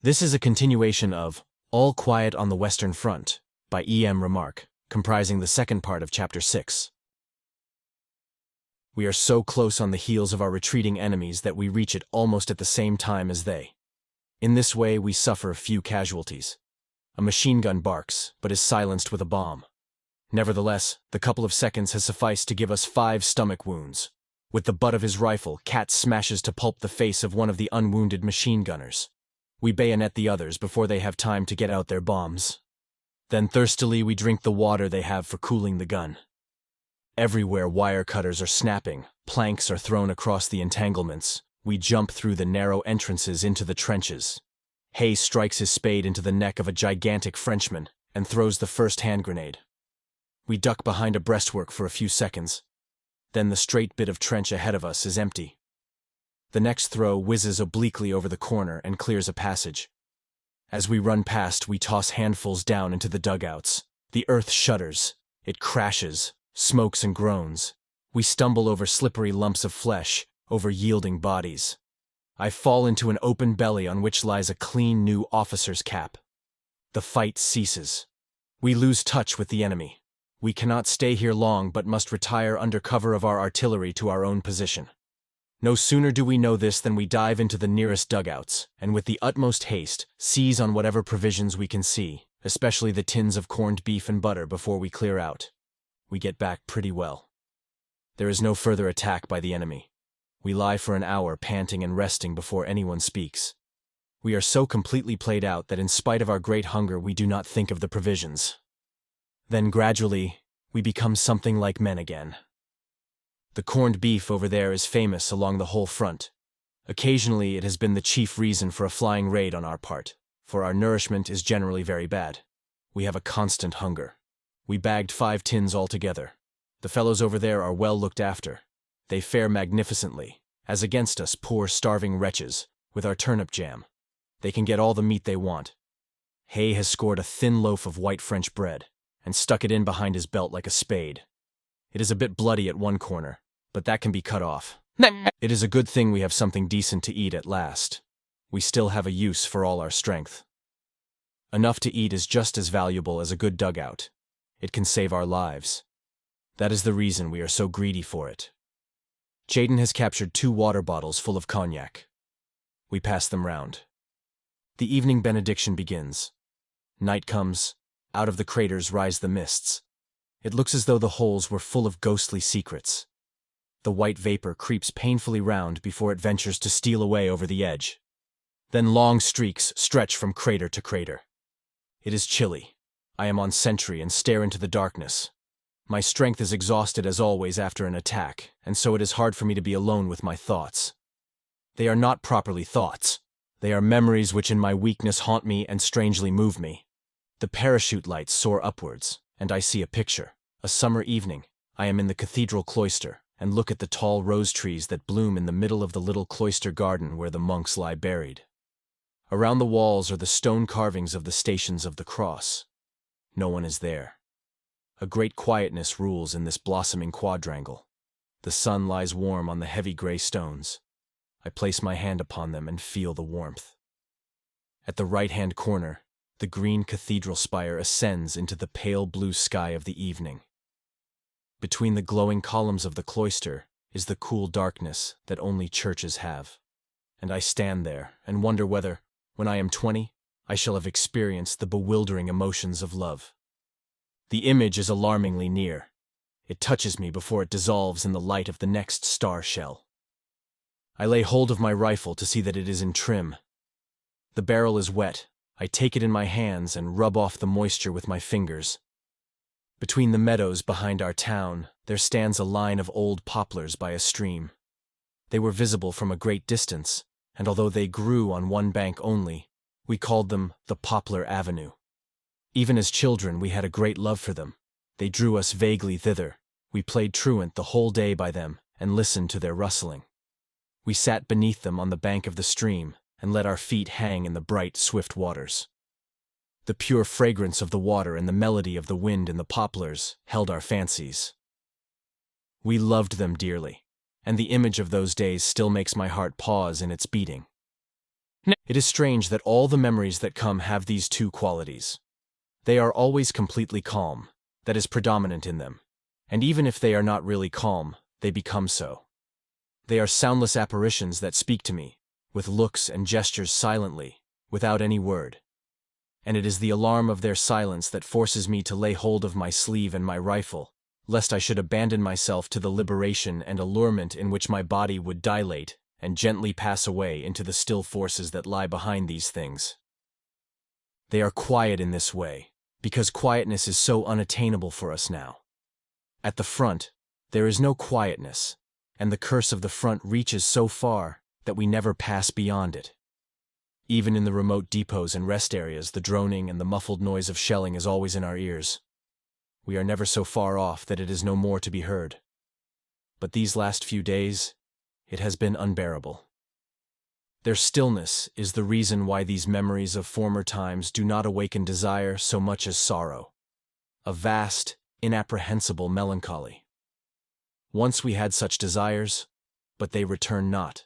This is a continuation of All Quiet on the Western Front by Remarque, comprising the second part of Chapter 6. We are so close on the heels of our retreating enemies that we reach it almost at the same time as they. In this way, we suffer few casualties. A machine gun barks, but is silenced with a bomb. Nevertheless, the couple of seconds has sufficed to give us 5 stomach wounds. With the butt of his rifle, Cat smashes to pulp the face of one of the unwounded machine gunners. We bayonet the others before they have time to get out their bombs. Then thirstily we drink the water they have for cooling the gun. Everywhere wire cutters are snapping, planks are thrown across the entanglements. We jump through the narrow entrances into the trenches. Hay strikes his spade into the neck of a gigantic Frenchman and throws the first hand grenade. We duck behind a breastwork for a few seconds. Then the straight bit of trench ahead of us is empty. The next throw whizzes obliquely over the corner and clears a passage. As we run past, we toss handfuls down into the dugouts. The earth shudders. It crashes, smokes and groans. We stumble over slippery lumps of flesh, over yielding bodies. I fall into an open belly on which lies a clean new officer's cap. The fight ceases. We lose touch with the enemy. We cannot stay here long but must retire under cover of our artillery to our own position. No sooner do we know this than we dive into the nearest dugouts, and with the utmost haste, seize on whatever provisions we can see, especially the tins of corned beef and butter before we clear out. We get back pretty well. There is no further attack by the enemy. We lie for an hour panting and resting before anyone speaks. We are so completely played out that in spite of our great hunger we do not think of the provisions. Then gradually, we become something like men again. The corned beef over there is famous along the whole front. Occasionally it has been the chief reason for a flying raid on our part, for our nourishment is generally very bad. We have a constant hunger. We bagged 5 tins altogether. The fellows over there are well looked after. They fare magnificently, as against us poor starving wretches, with our turnip jam. They can get all the meat they want. Hay has scored a thin loaf of white French bread, and stuck it in behind his belt like a spade. It is a bit bloody at one corner, but that can be cut off. It is a good thing we have something decent to eat at last. We still have a use for all our strength. Enough to eat is just as valuable as a good dugout. It can save our lives. That is the reason we are so greedy for it. Jaden has captured 2 water bottles full of cognac. We pass them round. The evening benediction begins. Night comes. Out of the craters rise the mists. It looks as though the holes were full of ghostly secrets. The white vapor creeps painfully round before it ventures to steal away over the edge. Then long streaks stretch from crater to crater. It is chilly. I am on sentry and stare into the darkness. My strength is exhausted as always after an attack, and so it is hard for me to be alone with my thoughts. They are not properly thoughts. They are memories which in my weakness haunt me and strangely move me. The parachute lights soar upwards, and I see a picture. A summer evening, I am in the cathedral cloister, and look at the tall rose trees that bloom in the middle of the little cloister garden where the monks lie buried. Around the walls are the stone carvings of the Stations of the Cross. No one is there. A great quietness rules in this blossoming quadrangle. The sun lies warm on the heavy gray stones. I place my hand upon them and feel the warmth. At the right-hand corner, the green cathedral spire ascends into the pale blue sky of the evening. Between the glowing columns of the cloister is the cool darkness that only churches have. And I stand there and wonder whether, when I am 20, I shall have experienced the bewildering emotions of love. The image is alarmingly near. It touches me before it dissolves in the light of the next star shell. I lay hold of my rifle to see that it is in trim. The barrel is wet. I take it in my hands and rub off the moisture with my fingers. Between the meadows behind our town, there stands a line of old poplars by a stream. They were visible from a great distance, and although they grew on one bank only, we called them the Poplar Avenue. Even as children, we had a great love for them. They drew us vaguely thither. We played truant the whole day by them and listened to their rustling. We sat beneath them on the bank of the stream and let our feet hang in the bright, swift waters. The pure fragrance of the water and the melody of the wind in the poplars held our fancies. We loved them dearly, and the image of those days still makes my heart pause in its beating. It is strange that all the memories that come have these two qualities. They are always completely calm, that is predominant in them. And even if they are not really calm, they become so. They are soundless apparitions that speak to me, with looks and gestures silently, without any word. And it is the alarm of their silence that forces me to lay hold of my sleeve and my rifle, lest I should abandon myself to the liberation and allurement in which my body would dilate and gently pass away into the still forces that lie behind these things. They are quiet in this way, because quietness is so unattainable for us now. At the front, there is no quietness, and the curse of the front reaches so far that we never pass beyond it. Even in the remote depots and rest areas, the droning and the muffled noise of shelling is always in our ears. We are never so far off that it is no more to be heard. But these last few days, it has been unbearable. Their stillness is the reason why these memories of former times do not awaken desire so much as sorrow, a vast, inapprehensible melancholy. Once we had such desires, but they return not.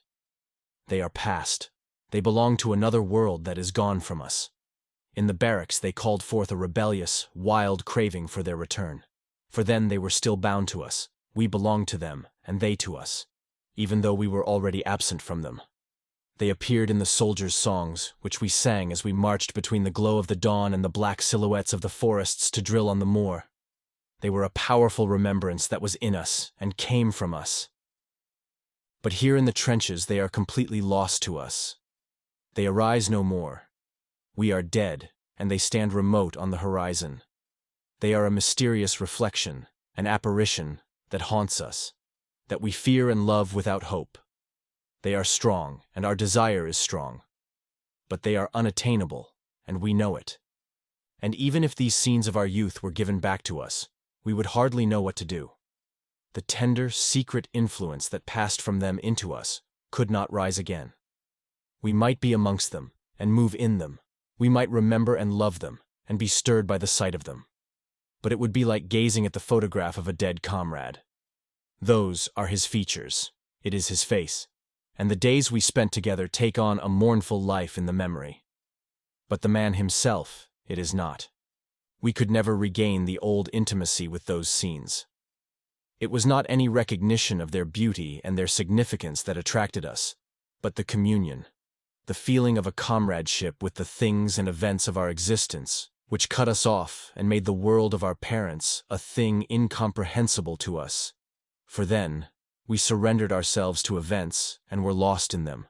They are past. They belong to another world that is gone from us. In the barracks they called forth a rebellious, wild craving for their return. For then they were still bound to us, we belonged to them, and they to us, even though we were already absent from them. They appeared in the soldiers' songs, which we sang as we marched between the glow of the dawn and the black silhouettes of the forests to drill on the moor. They were a powerful remembrance that was in us and came from us. But here in the trenches they are completely lost to us. They arise no more. We are dead, and they stand remote on the horizon. They are a mysterious reflection, an apparition that haunts us, that we fear and love without hope. They are strong, and our desire is strong. But they are unattainable, and we know it. And even if these scenes of our youth were given back to us, we would hardly know what to do. The tender, secret influence that passed from them into us could not rise again. We might be amongst them, and move in them. We might remember and love them, and be stirred by the sight of them. But it would be like gazing at the photograph of a dead comrade. Those are his features, it is his face, and the days we spent together take on a mournful life in the memory. But the man himself, it is not. We could never regain the old intimacy with those scenes. It was not any recognition of their beauty and their significance that attracted us, but the communion, the feeling of a comradeship with the things and events of our existence, which cut us off and made the world of our parents a thing incomprehensible to us. For then, we surrendered ourselves to events and were lost in them,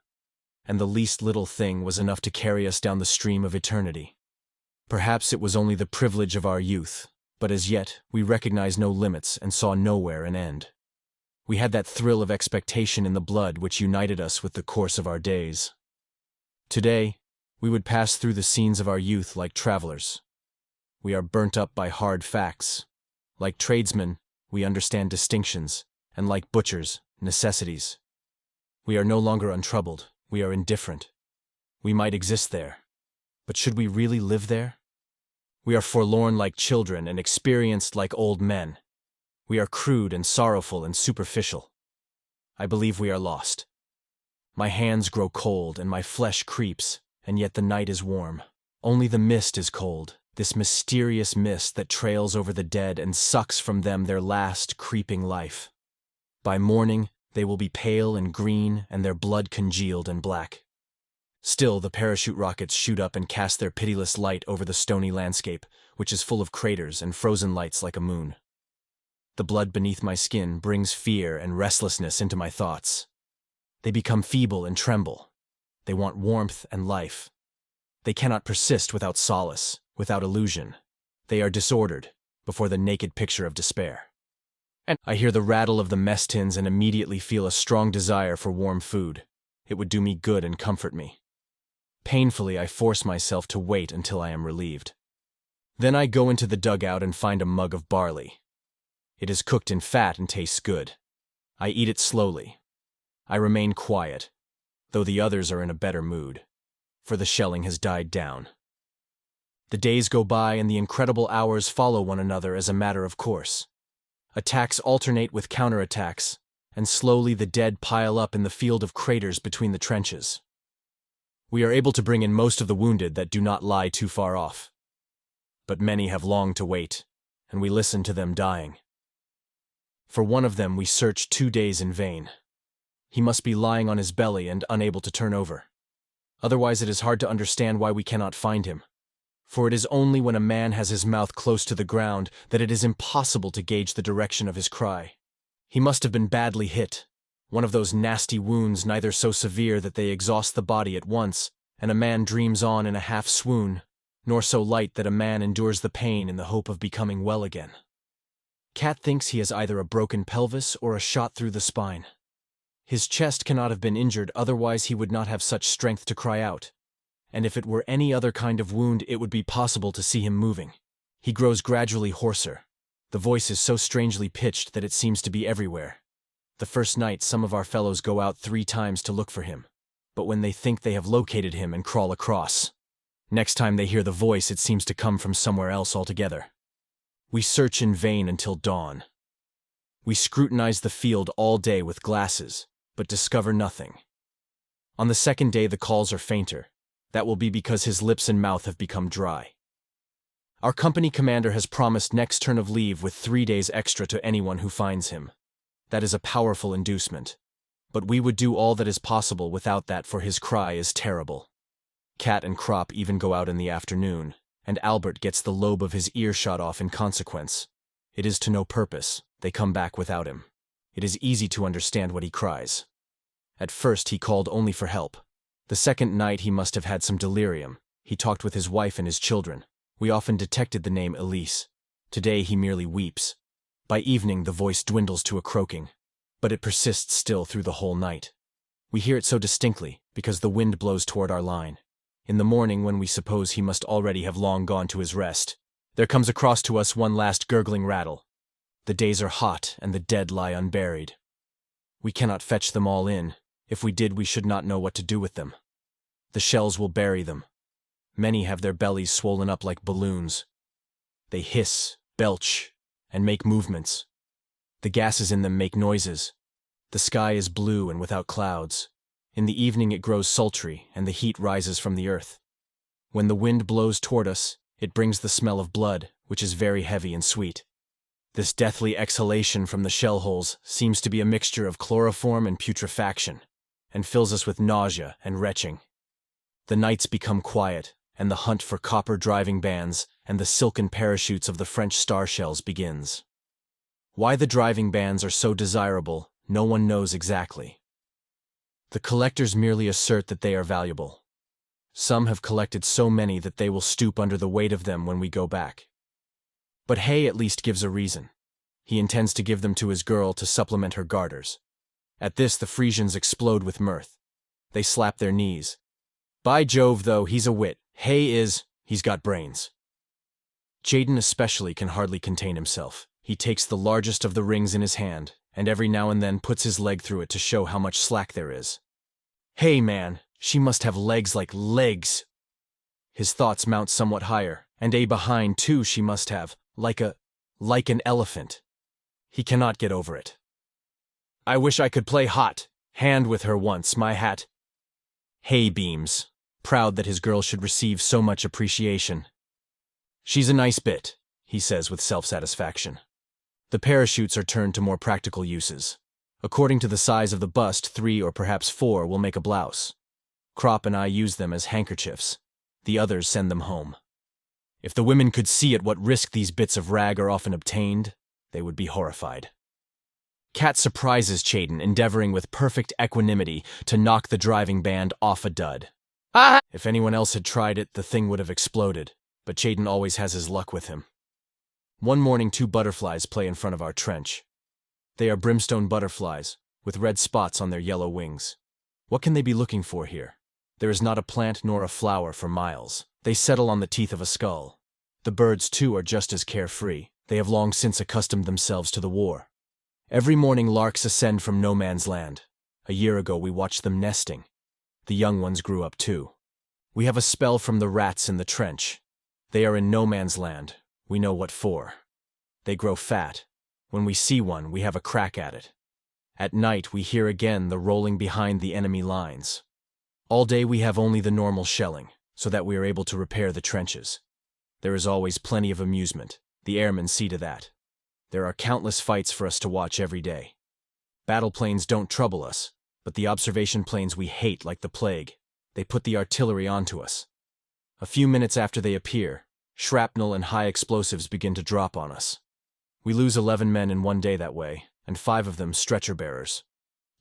and the least little thing was enough to carry us down the stream of eternity. Perhaps it was only the privilege of our youth, but as yet we recognized no limits and saw nowhere an end. We had that thrill of expectation in the blood which united us with the course of our days. Today, we would pass through the scenes of our youth like travelers. We are burnt up by hard facts. Like tradesmen, we understand distinctions, and like butchers, necessities. We are no longer untroubled, we are indifferent. We might exist there, but should we really live there? We are forlorn like children and experienced like old men. We are crude and sorrowful and superficial. I believe we are lost. My hands grow cold and my flesh creeps, and yet the night is warm. Only the mist is cold, this mysterious mist that trails over the dead and sucks from them their last creeping life. By morning, they will be pale and green and their blood congealed and black. Still, the parachute rockets shoot up and cast their pitiless light over the stony landscape, which is full of craters and frozen lights like a moon. The blood beneath my skin brings fear and restlessness into my thoughts. They become feeble and tremble. They want warmth and life. They cannot persist without solace, without illusion. They are disordered before the naked picture of despair. And I hear the rattle of the mess tins and immediately feel a strong desire for warm food. It would do me good and comfort me. Painfully, I force myself to wait until I am relieved. Then I go into the dugout and find a mug of barley. It is cooked in fat and tastes good. I eat it slowly. I remain quiet, though the others are in a better mood, for the shelling has died down. The days go by and the incredible hours follow one another as a matter of course. Attacks alternate with counterattacks, and slowly the dead pile up in the field of craters between the trenches. We are able to bring in most of the wounded that do not lie too far off. But many have long to wait, and we listen to them dying. For one of them we search 2 days in vain. He must be lying on his belly and unable to turn over. Otherwise it is hard to understand why we cannot find him. For it is only when a man has his mouth close to the ground that it is impossible to gauge the direction of his cry. He must have been badly hit. One of those nasty wounds neither so severe that they exhaust the body at once, and a man dreams on in a half-swoon, nor so light that a man endures the pain in the hope of becoming well again. Cat thinks he has either a broken pelvis or a shot through the spine. His chest cannot have been injured, otherwise he would not have such strength to cry out. And if it were any other kind of wound, it would be possible to see him moving. He grows gradually hoarser. The voice is so strangely pitched that it seems to be everywhere. The first night, some of our fellows go out 3 times to look for him. But when they think they have located him and crawl across, next time they hear the voice, it seems to come from somewhere else altogether. We search in vain until dawn. We scrutinize the field all day with glasses, but discover nothing. On the second day the calls are fainter. That will be because his lips and mouth have become dry. Our company commander has promised next turn of leave with 3 days extra to anyone who finds him. That is a powerful inducement. But we would do all that is possible without that, for his cry is terrible. Cat and Crop even go out in the afternoon, and Albert gets the lobe of his ear shot off in consequence. It is to no purpose. They come back without him. It is easy to understand what he cries. At first he called only for help. The second night he must have had some delirium. He talked with his wife and his children. We often detected the name Elise. Today he merely weeps. By evening the voice dwindles to a croaking, but it persists still through the whole night. We hear it so distinctly because the wind blows toward our line. In the morning, when we suppose he must already have long gone to his rest, there comes across to us one last gurgling rattle. The days are hot and the dead lie unburied. We cannot fetch them all in. If we did, we should not know what to do with them. The shells will bury them. Many have their bellies swollen up like balloons. They hiss, belch, and make movements. The gases in them make noises. The sky is blue and without clouds. In the evening it grows sultry, and the heat rises from the earth. When the wind blows toward us, it brings the smell of blood, which is very heavy and sweet. This deathly exhalation from the shell holes seems to be a mixture of chloroform and putrefaction, and fills us with nausea and retching. The nights become quiet, and the hunt for copper driving bands and the silken parachutes of the French star shells begins. Why the driving bands are so desirable, no one knows exactly. The collectors merely assert that they are valuable. Some have collected so many that they will stoop under the weight of them when we go back. But Hay at least gives a reason. He intends to give them to his girl to supplement her garters. At this the Frisians explode with mirth. They slap their knees. By Jove, though, he's a wit. He's got brains. Jaden especially can hardly contain himself. He takes the largest of the rings in his hand, and every now and then puts his leg through it to show how much slack there is. Hey, man, she must have legs like legs. His thoughts mount somewhat higher, and a behind too she must have, like an elephant. He cannot get over it. I wish I could play hot hand with her once, my hat. Hay beams, proud that his girl should receive so much appreciation. She's a nice bit, he says with self-satisfaction. The parachutes are turned to more practical uses. According to the size of the bust, 3 or perhaps 4 will make a blouse. Crop and I use them as handkerchiefs. The others send them home. If the women could see at what risk these bits of rag are often obtained, they would be horrified. Cat surprises Chaden, endeavoring with perfect equanimity to knock the driving band off a dud. If anyone else had tried it, the thing would have exploded, but Chaden always has his luck with him. One morning 2 butterflies play in front of our trench. They are brimstone butterflies, with red spots on their yellow wings. What can they be looking for here? There is not a plant nor a flower for miles. They settle on the teeth of a skull. The birds, too, are just as carefree. They have long since accustomed themselves to the war. Every morning larks ascend from no man's land. A year ago we watched them nesting. The young ones grew up too. We have a spell from the rats in the trench. They are in no man's land. We know what for. They grow fat. When we see one, we have a crack at it. At night we hear again the rolling behind the enemy lines. All day we have only the normal shelling, so that we are able to repair the trenches. There is always plenty of amusement. The airmen see to that. There are countless fights for us to watch every day. Battle planes don't trouble us, but the observation planes we hate like the plague. They put the artillery onto us. A few minutes after they appear, shrapnel and high explosives begin to drop on us. We lose 11 men in one day that way, and 5 of them stretcher bearers.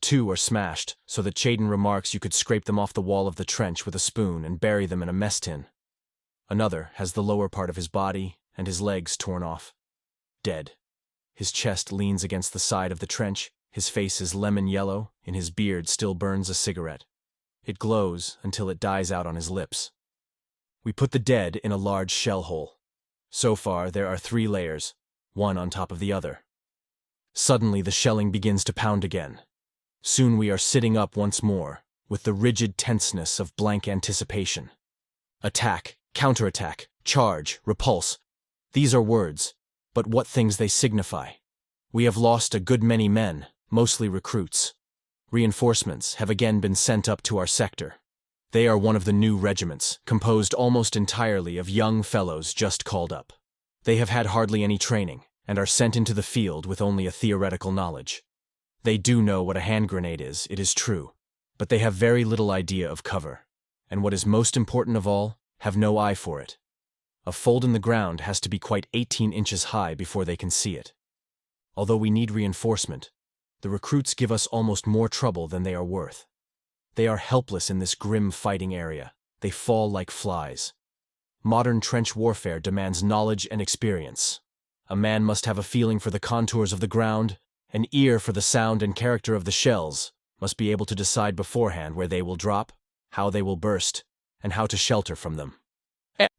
2 are smashed, so that Chaden remarks you could scrape them off the wall of the trench with a spoon and bury them in a mess tin. Another has the lower part of his body and his legs torn off. Dead. His chest leans against the side of the trench, his face is lemon yellow, in his beard still burns a cigarette. It glows until it dies out on his lips. We put the dead in a large shell hole. So far, there are 3 layers, one on top of the other. Suddenly, the shelling begins to pound again. Soon we are sitting up once more, with the rigid tenseness of blank anticipation. Attack, counterattack, charge, repulse. These are words, but what things they signify. We have lost a good many men, mostly recruits. Reinforcements have again been sent up to our sector. They are one of the new regiments, composed almost entirely of young fellows just called up. They have had hardly any training, and are sent into the field with only a theoretical knowledge. They do know what a hand grenade is, it is true, but they have very little idea of cover, and what is most important of all, have no eye for it. A fold in the ground has to be quite 18 inches high before they can see it. Although we need reinforcement, the recruits give us almost more trouble than they are worth. They are helpless in this grim fighting area. They fall like flies. Modern trench warfare demands knowledge and experience. A man must have a feeling for the contours of the ground, an ear for the sound and character of the shells, must be able to decide beforehand where they will drop, how they will burst, and how to shelter from them.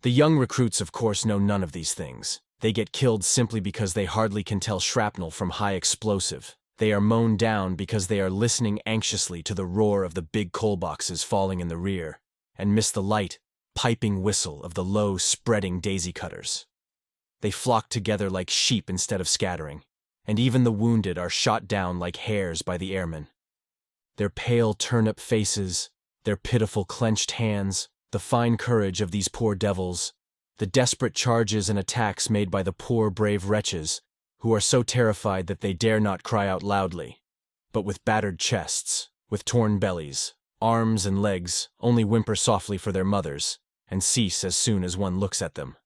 The young recruits, of course, know none of these things. They get killed simply because they hardly can tell shrapnel from high explosive. They are mown down because they are listening anxiously to the roar of the big coal boxes falling in the rear, and miss the light, piping whistle of the low, spreading daisy cutters. They flock together like sheep instead of scattering, and even the wounded are shot down like hares by the airmen. Their pale turnip faces, their pitiful clenched hands, the fine courage of these poor devils, the desperate charges and attacks made by the poor brave wretches, who are so terrified that they dare not cry out loudly, but with battered chests, with torn bellies, arms and legs, only whimper softly for their mothers, and cease as soon as one looks at them.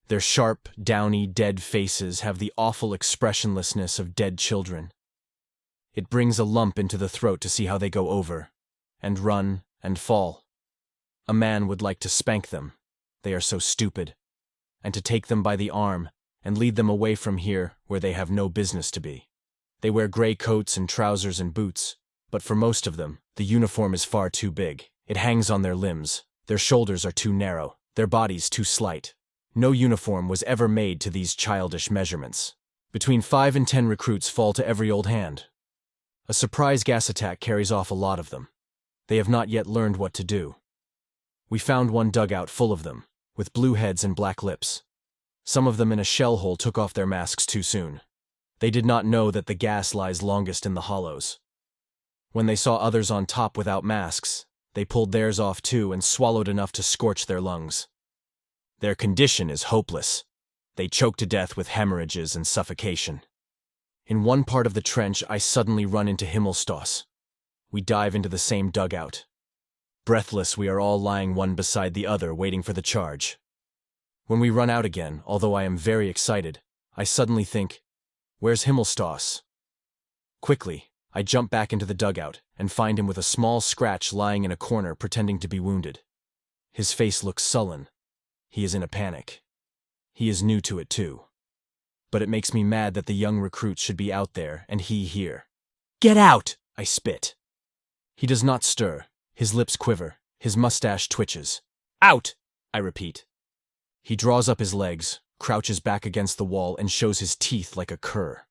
Their sharp, downy, dead faces have the awful expressionlessness of dead children. It brings a lump into the throat to see how they go over, and run, and fall. A man would like to spank them, they are so stupid, and to take them by the arm, and lead them away from here where they have no business to be. They wear gray coats and trousers and boots, but for most of them, the uniform is far too big. It hangs on their limbs, their shoulders are too narrow, their bodies too slight. No uniform was ever made to these childish measurements. Between 5 and 10 recruits fall to every old hand. A surprise gas attack carries off a lot of them. They have not yet learned what to do. We found one dugout full of them, with blue heads and black lips. Some of them in a shell hole took off their masks too soon. They did not know that the gas lies longest in the hollows. When they saw others on top without masks, they pulled theirs off too and swallowed enough to scorch their lungs. Their condition is hopeless. They choke to death with hemorrhages and suffocation. In one part of the trench, I suddenly run into Himmelstoss. We dive into the same dugout. Breathless, we are all lying one beside the other, waiting for the charge. When we run out again, although I am very excited, I suddenly think, where's Himmelstoss? Quickly, I jump back into the dugout and find him with a small scratch lying in a corner pretending to be wounded. His face looks sullen. He is in a panic. He is new to it too. But it makes me mad that the young recruits should be out there and he here. Get out! I spit. He does not stir. His lips quiver. His mustache twitches. Out! I repeat. He draws up his legs, crouches back against the wall, and shows his teeth like a cur.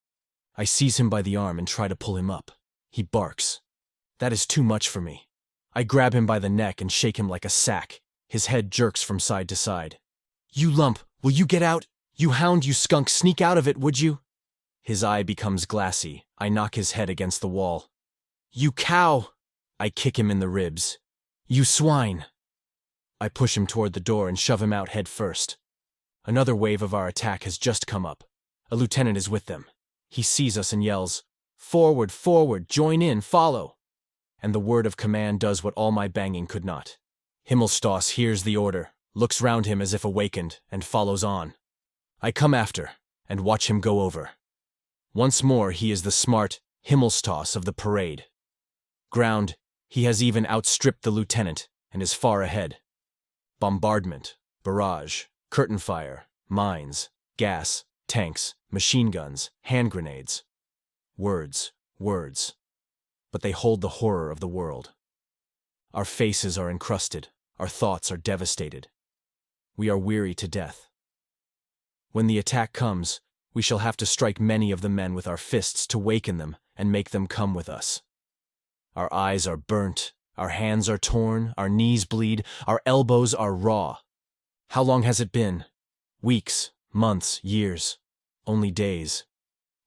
I seize him by the arm and try to pull him up. He barks. That is too much for me. I grab him by the neck and shake him like a sack. His head jerks from side to side. You lump, will you get out? You hound, you skunk, sneak out of it, would you? His eye becomes glassy. I knock his head against the wall. You cow! I kick him in the ribs. You swine! I push him toward the door and shove him out head first. Another wave of our attack has just come up. A lieutenant is with them. He sees us and yells, "Forward, forward, join in, follow!" And the word of command does what all my banging could not. Himmelstoss hears the order, looks round him as if awakened, and follows on. I come after, and watch him go over. Once more he is the smart Himmelstoss of the parade. Ground, he has even outstripped the lieutenant, and is far ahead. Bombardment, barrage, curtain fire, mines, gas, tanks, machine guns, hand grenades. Words, words. But they hold the horror of the world. Our faces are encrusted, our thoughts are devastated. We are weary to death. When the attack comes, we shall have to strike many of the men with our fists to waken them and make them come with us. Our eyes are burnt, our hands are torn, our knees bleed, our elbows are raw. How long has it been? Weeks, months, years, only days.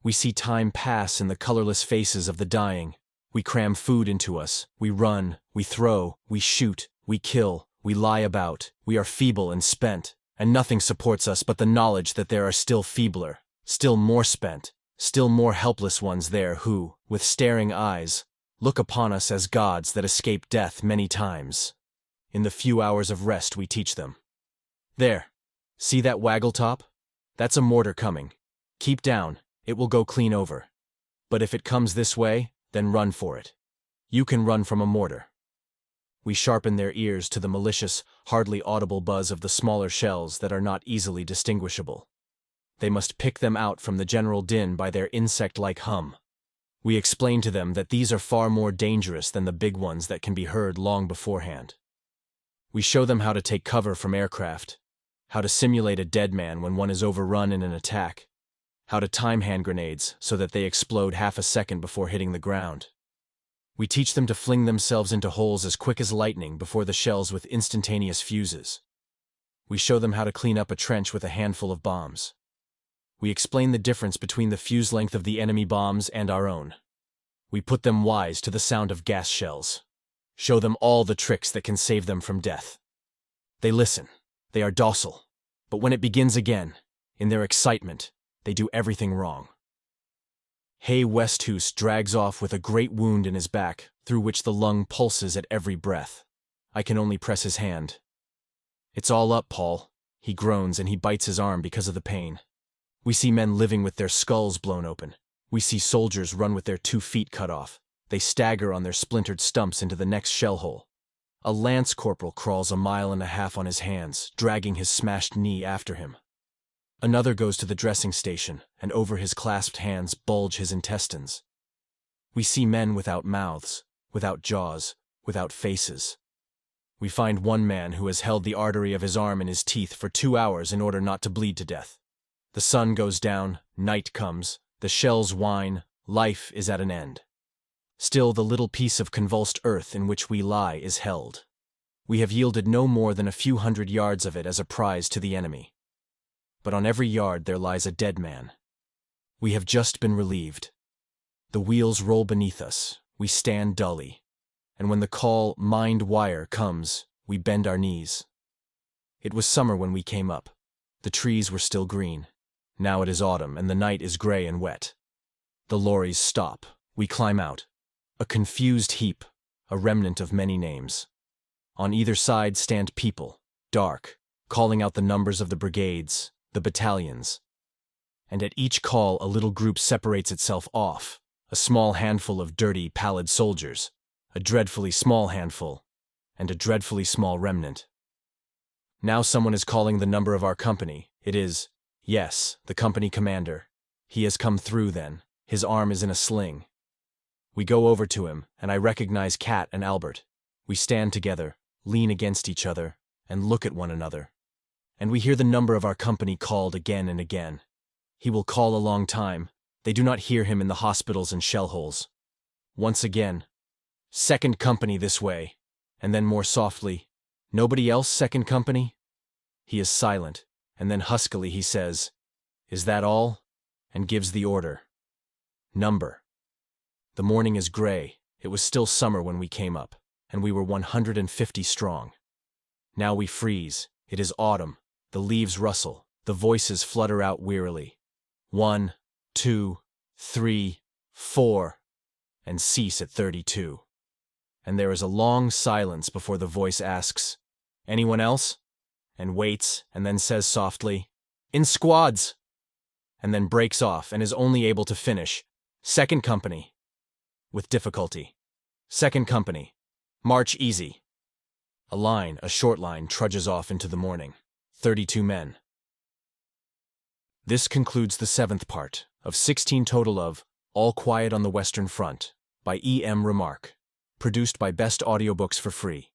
We see time pass in the colorless faces of the dying. We cram food into us, we run, we throw, we shoot, we kill, we lie about, we are feeble and spent, and nothing supports us but the knowledge that there are still feebler, still more spent, still more helpless ones there who, with staring eyes, look upon us as gods that escape death many times. In the few hours of rest we teach them. There, see that waggle top? That's a mortar coming. Keep down, it will go clean over. But if it comes this way, then run for it. You can run from a mortar. We sharpen their ears to the malicious, hardly audible buzz of the smaller shells that are not easily distinguishable. They must pick them out from the general din by their insect-like hum. We explain to them that these are far more dangerous than the big ones that can be heard long beforehand. We show them how to take cover from aircraft, how to simulate a dead man when one is overrun in an attack, how to time hand grenades so that they explode half a second before hitting the ground. We teach them to fling themselves into holes as quick as lightning before the shells with instantaneous fuses. We show them how to clean up a trench with a handful of bombs. We explain the difference between the fuse length of the enemy bombs and our own. We put them wise to the sound of gas shells. Show them all the tricks that can save them from death. They listen. They are docile. But when it begins again, in their excitement, they do everything wrong. Hay Westhus drags off with a great wound in his back, through which the lung pulses at every breath. I can only press his hand. "It's all up, Paul." He groans and he bites his arm because of the pain. We see men living with their skulls blown open. We see soldiers run with their 2 feet cut off. They stagger on their splintered stumps into the next shell hole. A lance corporal crawls 1.5 miles on his hands, dragging his smashed knee after him. Another goes to the dressing station, and over his clasped hands bulge his intestines. We see men without mouths, without jaws, without faces. We find one man who has held the artery of his arm in his teeth for 2 hours in order not to bleed to death. The sun goes down, night comes, the shells whine, life is at an end. Still the little piece of convulsed earth in which we lie is held. We have yielded no more than a few hundred yards of it as a prize to the enemy. But on every yard there lies a dead man. We have just been relieved. The wheels roll beneath us, we stand dully, and when the call, "Mind wire," comes, we bend our knees. It was summer when we came up. The trees were still green. Now it is autumn, and the night is gray and wet. The lorries stop. We climb out. A confused heap, a remnant of many names. On either side stand people, dark, calling out the numbers of the brigades, the battalions. And at each call a little group separates itself off, a small handful of dirty, pallid soldiers, a dreadfully small handful, and a dreadfully small remnant. Now someone is calling the number of our company. It is, yes, the company commander. He has come through then. His arm is in a sling. We go over to him, and I recognize Kat and Albert. We stand together, lean against each other, and look at one another. And we hear the number of our company called again and again. He will call a long time. They do not hear him in the hospitals and shell holes. Once again, "Second company this way," and then more softly, "Nobody else, second company?" He is silent, and then huskily he says, "Is that all?" and gives the order. Number. The morning is gray. It was still summer when we came up, and we were 150 strong. Now we freeze. It is autumn. The leaves rustle. The voices flutter out wearily. 1, 2, 3, 4, and cease at 32. And there is a long silence before the voice asks, "Anyone else?" and waits, and then says softly, "In squads!" and then breaks off and is only able to finish, "Second company," with difficulty. "Second company. March easy." A short line, trudges off into the morning. 32 men. This concludes the 7th part of 16 total of All Quiet on the Western Front by E.M. Remarque, produced by Best Audiobooks for free.